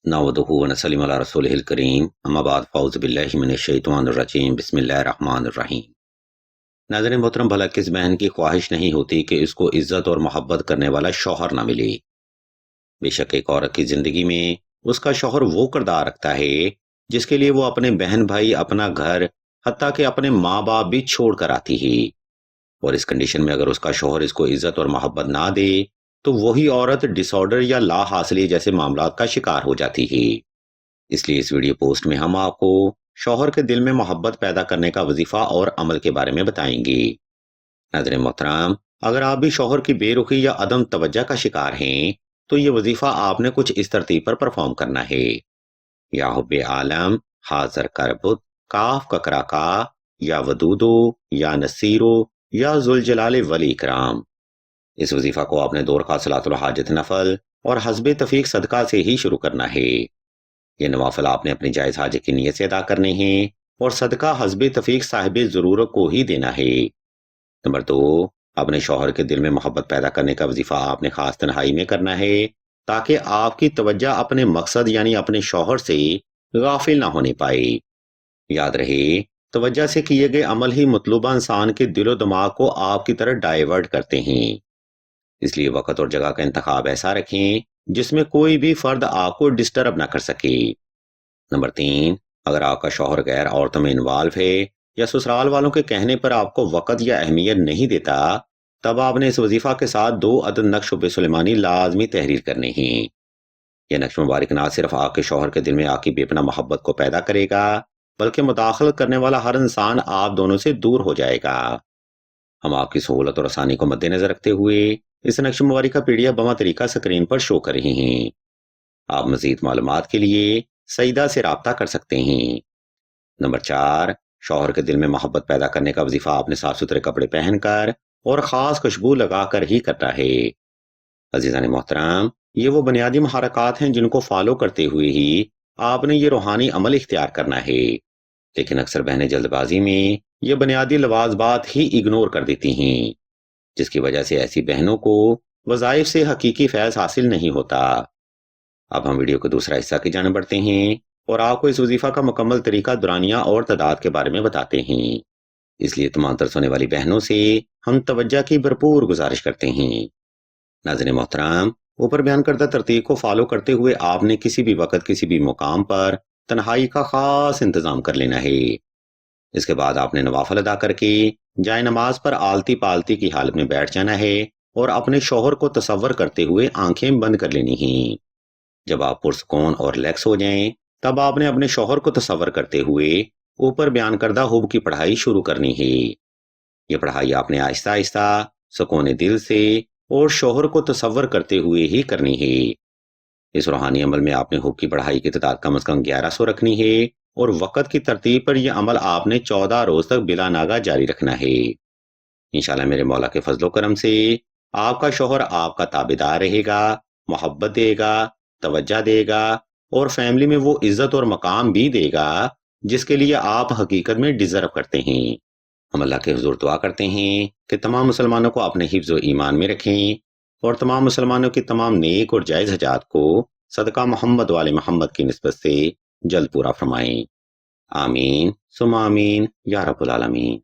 नहमदुहु व नसल्लिमु अला रसूलिहिल करीम अम्मा बाद फ़ाऊज़ु बिल्लाहि मिनश्शैतानिर्रजीम बिस्मिल्लाहिर्रहमानिर्रहीम। नाज़रीन मोहतरम, भला किस बहन की ख्वाहिश नहीं होती कि उसको इज्जत और मोहब्बत करने वाला शौहर ना मिले। बेशक एक औरत की जिंदगी में उसका शौहर वो किरदार रखता है जिसके लिए वो अपने बहन भाई, अपना घर, हत्ता कि अपने माँ बाप भी छोड़ कर आती है। और इस कंडीशन में अगर उसका शौहर इसको इज्जत और मोहब्बत ना दे तो वही औरत डिसऑर्डर या ला हासिली जैसे मामलात का शिकार हो जाती है। इसलिए इस वीडियो पोस्ट में हम आपको शौहर के दिल में मोहब्बत पैदा करने का वजीफा और अमल के बारे में बताएंगे। नाज़रीन मोहतरम, अगर आप भी शौहर की बेरुखी या अदम तवज्जो का शिकार हैं तो ये वजीफा आपने कुछ इस तरतीब पर परफॉर्म करना है। या हुब्बे आलम, हाजर करबुत, काफ ककरा का, या वदूदो, या नसीरो, या जुलजलाले वली इकराम। इस वजीफा को आपने 2 रकात सलातुल हाजत नफल और हस्बे तफीक सदका से ही शुरू करना है। ये नवाफिल आपने अपनी जायज़ हाजत की नीयत से अदा करने हैं और सदका हस्बे तफीक साहिब ज़रूरत को ही देना है। नंबर 2, अपने शौहर के दिल में मोहब्बत पैदा करने का वजीफा आपने खास तन्हाई में करना है ताकि आपकी तवज्जो अपने मकसद यानी अपने शौहर से गाफिल ना होने पाए। याद रहे, तवज्जो से किए गए अमल ही मतलूबा इंसान के दिलो दिमाग को आपकी तरफ डाइवर्ट करते हैं। इसलिए वक्त और जगह का इंतखाब ऐसा रखें जिसमें कोई भी फर्द आपको डिस्टर्ब ना कर सके। नंबर 3, अगर आपका शौहर गैर औरतों में इन्वॉल्व है या ससुराल वालों के कहने पर आपको वक्त या अहमियत नहीं देता, तब आपने इस वजीफा के साथ 2 अदद नक्श सुलेमानी लाजमी तहरीर करने हैं। यह नक्श मुबारक ना सिर्फ आपके शौहर के दिल में आपकी बेपना मोहब्बत को पैदा करेगा, बल्कि मुदाखलत करने वाला हर इंसान आप दोनों से दूर हो जाएगा। हम आपकी सहूलत और आसानी को मद्देनजर रखते हुए इस नक्श मुबारक का पीडीएफ बमा तरीका स्क्रीन पर शो कर रहे हैं। आप मजीद मालूमात के लिए सईदा से राब्ता कर सकते हैं। नंबर 4, शौहर के दिल में मोहब्बत पैदा करने का वजीफा आपने साफ सुथरे कपड़े पहनकर और खास खुशबू लगाकर ही करना है। अजीजान मोहतरम, ये वो बुनियादी महारकात हैं जिनको फॉलो करते हुए ही आपने ये रूहानी अमल इख्तियार करना है। लेकिन अक्सर बहनें जल्दबाजी में ये बुनियादी लवाजबात ही इग्नोर कर देती हैं, जिसकी वजह से ऐसी बहनों को वज़ाइफ से हकीकी फैज़ हासिल नहीं होता। अब हम वीडियो के दूसरा हिस्सा की जाने बढ़ते हैं और आपको इस वजीफा का मुकम्मल तरीका, दुरानिया और तादाद के बारे में बताते हैं। इसलिए तमाम तरस होने वाली बहनों से हम तवज्जो की भरपूर गुजारिश करते हैं। नाज़रीन मोहतरम, ऊपर बयान करदा तरतीब को फॉलो करते हुए आपने किसी भी वक्त किसी भी मुकाम पर तन्हाई का खास इंतजाम कर लेना है। इसके बाद आपने नवाफिल अदा करके जाए नमाज पर आलती पालती की हालत में बैठ जाना है और अपने शौहर को तसव्वुर करते हुए आंखें बंद कर लेनी हैं। जब आप पुरसकून और रिलैक्स हो जाएं, तब आपने अपने शौहर को तसव्वुर करते हुए ऊपर बयान करदा हुब की पढ़ाई शुरू करनी है। ये पढ़ाई आपने आहिस्ता आहिस्ता सुकून दिल से और शौहर को तसव्वुर करते हुए ही करनी है। इस रूहानी अमल में आपने हुब की पढ़ाई की तादाद कम से कम 1100 रखनी है और वक़्त की तरतीब पर यह अमल आपने 14 रोज तक बिला नागा जारी रखना है। इंशाल्लाह मेरे मौला के फजलो करम से आपका शौहर आपका ताबेदार रहेगा, मोहब्बत देगा, तवज्जो देगा और फैमिली में वो इज्जत और मकाम भी देगा जिसके लिए आप हकीकत में डिजर्व करते हैं। हम अल्लाह के हुजूर दुआ करते हैं कि तमाम मुसलमानों को अपने हिफ्ज़ व ईमान में रखें और तमाम मुसलमानों की तमाम नेक और जायज़ हजात को सदका मोहम्मद वाले मोहम्मद की निस्बत से जल्द पूरा फरमाएं। आमीन सुम्मा आमीन या रब्बुल आलमीन।